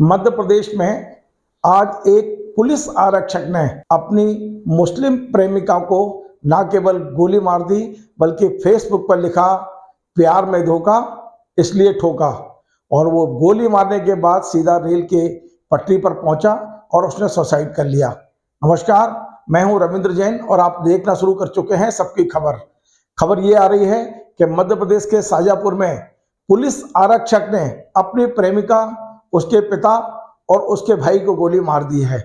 मध्य प्रदेश में आज एक पुलिस आरक्षक ने अपनी मुस्लिम प्रेमिका को न केवल गोली मार दी बल्कि फेसबुक पर लिखा प्यार में धोखा इसलिए ठोका। और वो गोली मारने के बाद सीधा रेल के पटरी पर पहुंचा और उसने सुसाइड कर लिया। नमस्कार, मैं हूं रविंद्र जैन और आप देखना शुरू कर चुके हैं सबकी खबर। खबर ये आ रही है कि मध्य प्रदेश के शाजापुर में पुलिस आरक्षक ने अपनी प्रेमिका, उसके पिता और उसके भाई को गोली मार दी है।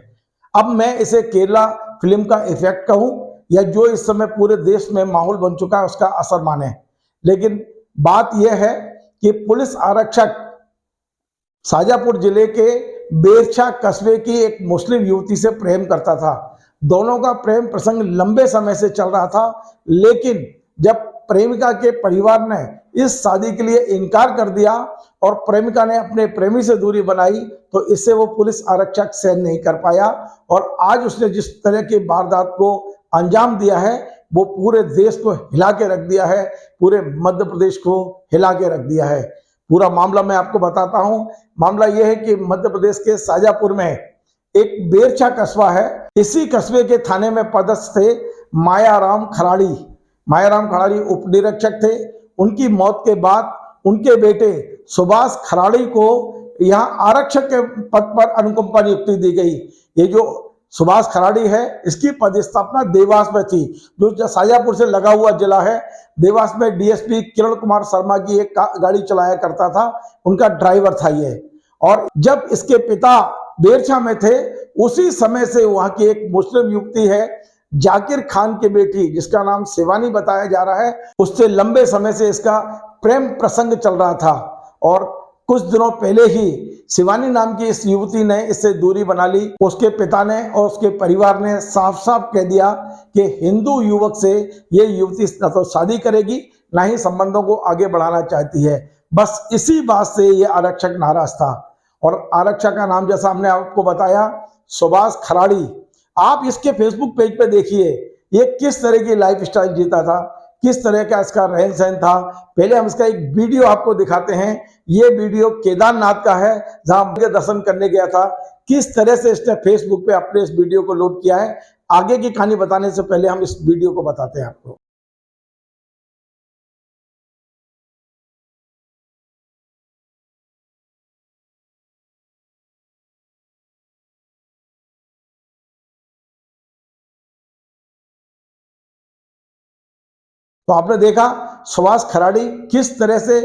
अब मैं इसे केरला फिल्म का इफेक्ट कहूं या जो इस समय पूरे देश में माहौल बन चुका है उसका असर माने, लेकिन बात यह है कि पुलिस आरक्षक शाजापुर जिले के बेरछा कस्बे की एक मुस्लिम युवती से प्रेम करता था। दोनों का प्रेम प्रसंग लंबे समय से चल रहा था, लेकिन जब प्रेमिका के परिवार ने इस शादी के लिए इनकार कर दिया और प्रेमिका ने अपने प्रेमी से दूरी बनाई तो इससे वो पुलिस आरक्षक सहन नहीं कर पाया और आज उसने जिस तरह की वारदात को अंजाम दिया है वो पूरे देश को हिला के रख दिया है, पूरे मध्य प्रदेश को हिला के रख दिया है। पूरा मामला मैं आपको बताता हूं। मामला यह है कि मध्य प्रदेश के शाजापुर में एक बेरछा कस्बा है। इसी कस्बे के थाने में पदस्थ थे मायाराम खराड़ी उप निरीक्षक थे। उनकी मौत के बाद उनके बेटे सुभाष खराड़ी को यहाँ आरक्षक के पद पर अनुकंपा नियुक्ति दी गई। ये जो सुभाष खराड़ी है इसकी पदस्थापना देवास में थी, जो शाजापुर से लगा हुआ जिला है। देवास में डीएसपी किरण कुमार शर्मा की एक गाड़ी चलाया करता था, उनका ड्राइवर था ये। और जब इसके पिता बेरछा में थे उसी समय से वहां की एक मुस्लिम युवती है जाकिर खान की बेटी, जिसका नाम शिवानी बताया जा रहा है, उससे लंबे समय से इसका प्रेम प्रसंग चल रहा था। और कुछ दिनों पहले ही शिवानी नाम की इस युवती ने इससे दूरी बना ली। उसके पिता ने और उसके परिवार ने साफ साफ कह दिया कि हिंदू युवक से ये युवती न तो शादी करेगी ना ही संबंधों को आगे बढ़ाना चाहती है। बस इसी बात से ये आरक्षक नाराज था। और आरक्षक का नाम जैसा हमने आपको बताया सुभाष खराड़ी। आप इसके फेसबुक पेज पे देखिए ये किस तरह की लाइफ स्टाइल जीता था, किस तरह का इसका रहन सहन था। पहले हम इसका एक वीडियो आपको दिखाते हैं। ये वीडियो केदारनाथ का है जहां मुझे दर्शन करने गया था। किस तरह से इसने फेसबुक पे अपने इस वीडियो को लोड किया है। आगे की कहानी बताने से पहले हम इस वीडियो को बताते हैं आपको। तो आपने देखा सुभाष खराड़ी किस तरह से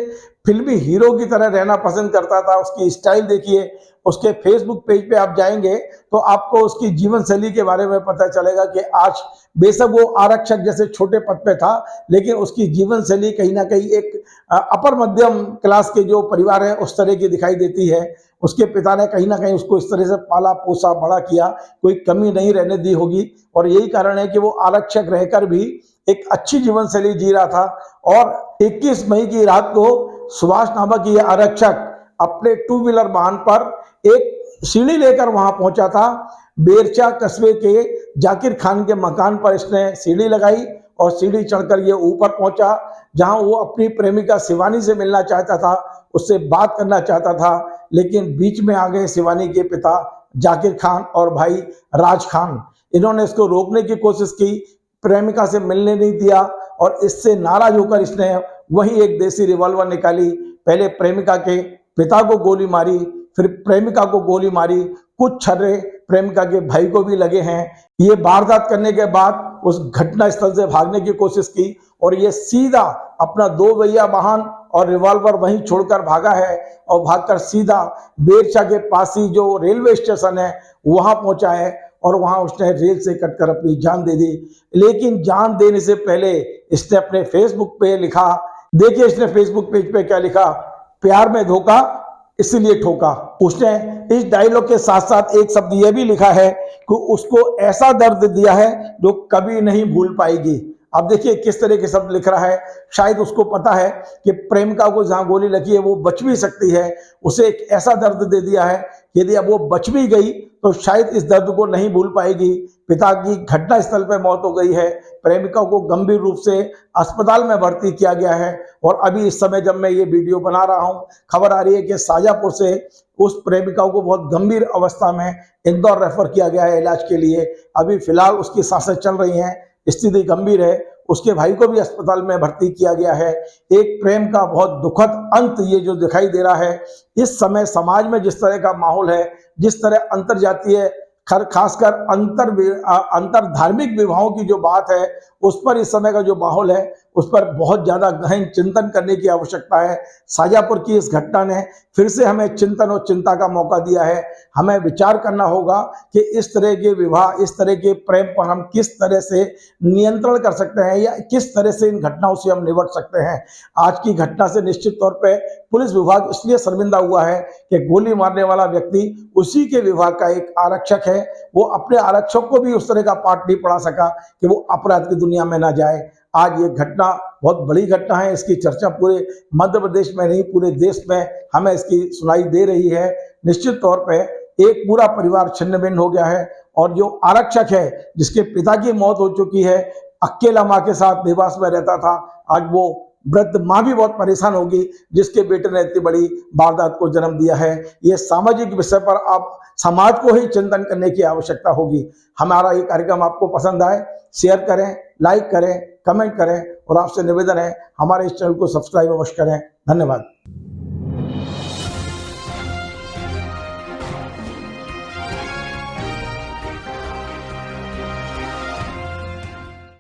फिल्मी हीरो की तरह रहना पसंद करता था। उसकी स्टाइल देखिए। उसके फेसबुक पेज पे आप जाएंगे तो आपको उसकी जीवन शैली के बारे में पता चलेगा कि आज बेशक वो आरक्षक जैसे छोटे पद पे था, लेकिन उसकी जीवन शैली कहीं ना कहीं एक अपर मध्यम क्लास के जो परिवार है उस तरह की दिखाई देती है। उसके पिता ने कहीं ना कहीं उसको इस तरह से पाला पोसा बड़ा किया, कोई कमी नहीं रहने दी होगी। और यही कारण है कि वो आरक्षक रहकर भी एक अच्छी जीवन शैली जी रहा था। और 21 मई की रात को सुभाष नामक ये आरक्षक अपने टू व्हीलर वाहन पर एक सीढ़ी लेकर वहां पहुंचा था। बेरछा कस्बे के जाकिर खान के मकान पर इसने सीढ़ी लगाई और सीढ़ी चढ़कर ये ऊपर पहुंचा जहां वो अपनी प्रेमिका शिवानी से मिलना चाहता था, उससे बात करना चाहता था। लेकिन बीच में आ गए शिवानी के पिता जाकिर खान और भाई राज खान। इन्होंने इसको रोकने की कोशिश की, प्रेमिका से मिलने नहीं दिया और इससे नाराज होकर इसने वही एक देसी रिवॉल्वर निकाली। पहले प्रेमिका के पिता को गोली मारी, फिर प्रेमिका को गोली मारी। कुछ छर्रे प्रेमिका के भाई को भी लगे हैं। ये वारदात करने के बाद उस घटना स्थल से भागने की कोशिश की और ये सीधा अपना 2 पहिया वाहन और रिवॉल्वर वहीं छोड़कर भागा है और भागकर सीधा बेरछा के पास ही जो रेलवे स्टेशन है वहां पहुंचा है और वहां उसने रेल से कटकर अपनी जान दे दी। लेकिन जान देने से पहले इसने अपने फेसबुक पे लिखा, देखिए इसने फेसबुक पेज पे क्या लिखा, प्यार में धोखा इसलिए ठोका। उसने इस डायलॉग के साथ साथ एक शब्द यह भी लिखा है कि उसको ऐसा दर्द दिया है जो कभी नहीं भूल पाएगी। अब देखिए किस तरह के शब्द लिख रहा है। शायद उसको पता है कि प्रेमिका को जहां गोली लगी है वो बच भी सकती है, उसे एक ऐसा दर्द दे दिया है यदि अब वो बच भी गई तो शायद इस दर्द को नहीं भूल पाएगी। पिता की घटना स्थल पर मौत हो गई है, प्रेमिका को गंभीर रूप से अस्पताल में भर्ती किया गया है और अभी इस समय जब मैं ये वीडियो बना रहा हूँ खबर आ रही है कि शाजापुर से उस प्रेमिका को बहुत गंभीर अवस्था में इंदौर रेफर किया गया है इलाज के लिए। अभी फिलहाल उसकी सांसें चल रही हैं, स्थिति गंभीर है। उसके भाई को भी अस्पताल में भर्ती किया गया है। एक प्रेम का बहुत दुखद अंत ये जो दिखाई दे रहा है। इस समय समाज में जिस तरह का माहौल है, जिस तरह अंतरजातीय खासकर अंतर धार्मिक विवाहों की जो बात है, उस पर इस समय का जो माहौल है, उस पर बहुत ज्यादा गहन चिंतन करने की आवश्यकता है। शाजापुर की इस घटना ने फिर से हमें चिंतन और चिंता का मौका दिया है। हमें विचार करना होगा कि इस तरह के विवाह, इस तरह के प्रेम पर हम किस तरह से नियंत्रण कर सकते हैं या किस तरह से इन घटनाओं से हम निपट सकते हैं। आज की घटना से निश्चित तौर पर पुलिस विभाग इसलिए शर्मिंदा हुआ है कि गोली मारने वाला व्यक्ति उसी के विभाग का एक आरक्षक है। वो अपने आरक्षक को भी उस तरह का पाठ नहीं पढ़ा सका कि वो अपराध की दुनिया में ना जाए। आज ये घटना बहुत बड़ी घटना है। इसकी चर्चा पूरे मध्य प्रदेश में नहीं, पूरे देश में हमें इसकी सुनाई दे रही है। निश्चित तौर पे एक पूरा परिवार छिन्न भिन्न हो गया है और जो आरक्षक है, जिसके पिता की मौत हो चुकी है, अकेला माँ के साथ देवास में रहता था, आज वो वृद्ध माँ भी बहुत परेशान होगी जिसके बेटे ने इतनी बड़ी वारदात को जन्म दिया है। ये सामाजिक विषय पर आप समाज को ही चिंतन करने की आवश्यकता होगी। हमारा ये कार्यक्रम आपको पसंद आए, शेयर करें, लाइक करें, कमेंट करें और आपसे निवेदन है हमारे इस चैनल को सब्सक्राइब अवश्य करें। धन्यवाद।